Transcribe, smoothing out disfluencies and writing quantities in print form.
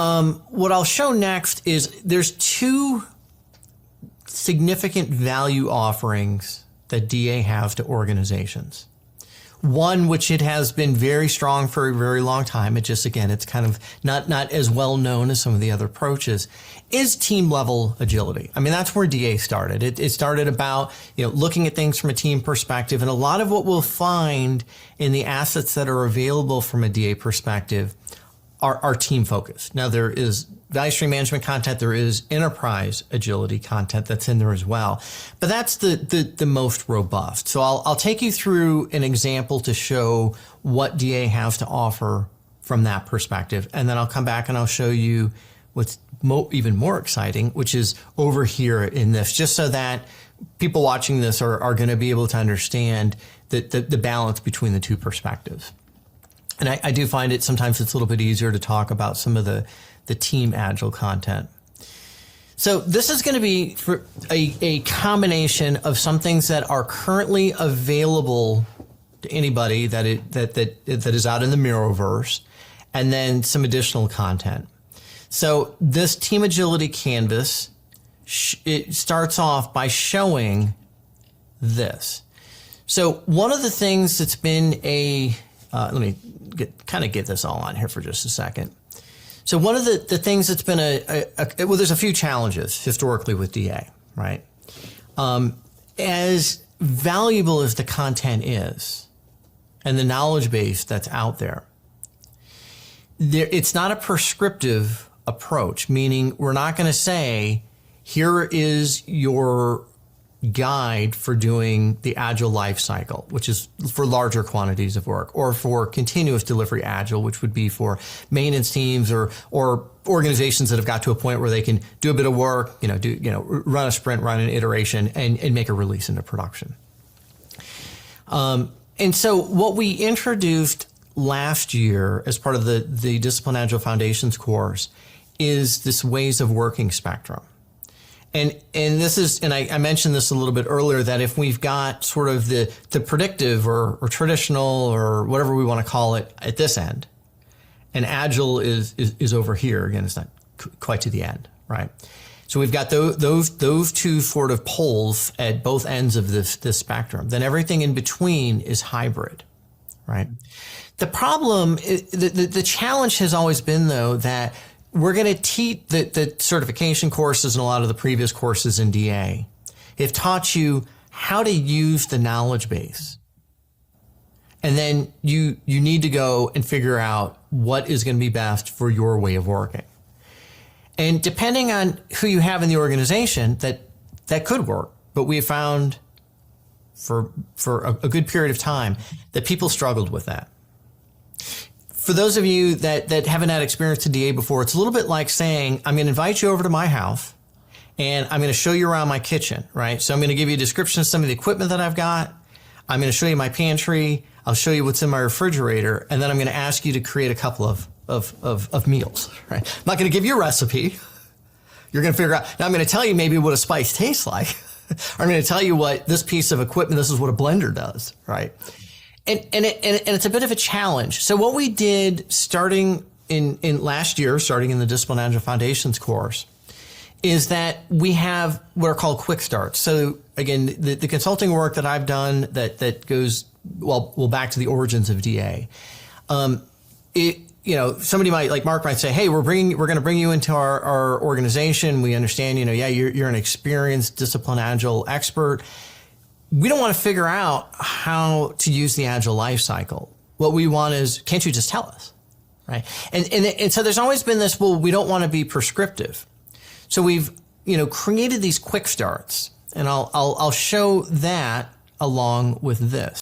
What I'll show next is there's two significant value offerings that DA has to organizations. One, which it has been very strong for a very long time. It just, again, it's kind of not as well known as some of the other approaches, is team level agility. I mean, that's where DA started. It started about, looking at things from a team perspective. And a lot of what we'll find in the assets that are available from a DA perspective are team focused. Now, there is value stream management content. There is enterprise agility content that's in there as well. But that's the most robust. So I'll take you through an example to show what DA has to offer from that perspective. And then I'll come back and I'll show you what's even more exciting, which is over here in this, just so that people watching this are going to be able to understand the balance between the two perspectives. And I do find it sometimes it's a little bit easier to talk about some of the team agile content. So this is going to be for a combination of some things that are currently available to anybody that is out in the Miroverse, and then some additional content. So this team agility canvas, it starts off by showing this. So one of the things that's been let me get this all on here for just a second. So one of the things that's been well, there's a few challenges historically with DA, right? As valuable as the content is and the knowledge base that's out there, it's not a prescriptive approach, meaning we're not going to say, here is your guide for doing the agile life cycle, which is for larger quantities of work, or for continuous delivery agile, which would be for maintenance teams or organizations that have got to a point where they can do a bit of work, run a sprint, run an iteration, and make a release into production. And so what we introduced last year as part of the Disciplined Agile Foundations course is this ways of working spectrum. And this is, and I mentioned this a little bit earlier, that if we've got sort of the predictive or traditional or whatever we want to call it at this end, and agile is over here. Again, it's not quite to the end, right? So we've got those two sort of poles at both ends of this spectrum. Then everything in between is hybrid, right? The problem, the challenge has always been, though, that we're going to teach the certification courses and a lot of the previous courses in DA have taught you how to use the knowledge base. And then you need to go and figure out what is going to be best for your way of working. And depending on who you have in the organization, that could work. But we have found for a good period of time that people struggled with that. For those of you that haven't had experience to DA before, it's a little bit like saying, I'm going to invite you over to my house and I'm going to show you around my kitchen, right? So I'm going to give you a description of some of the equipment that I've got. I'm going to show you my pantry. I'll show you what's in my refrigerator. And then I'm going to ask you to create a couple of meals, right? I'm not going to give you a recipe. You're going to figure out. Now I'm going to tell you maybe what a spice tastes like. Or I'm going to tell you what this piece of equipment, this is what a blender does, right? And it's a bit of a challenge. So what we did starting in last year, starting in the Disciplined Agile Foundations course, is that we have what are called quick starts. So again, the consulting work that I've done that goes back to the origins of DA. Somebody like Mark might say, hey, we're going to bring you into our organization. We understand, you're an experienced Disciplined Agile expert. We don't want to figure out how to use the agile life cycle. What we want is, can't you just tell us, right? And so there's always been this, we don't want to be prescriptive. So we've, created these quick starts, and I'll show that along with this.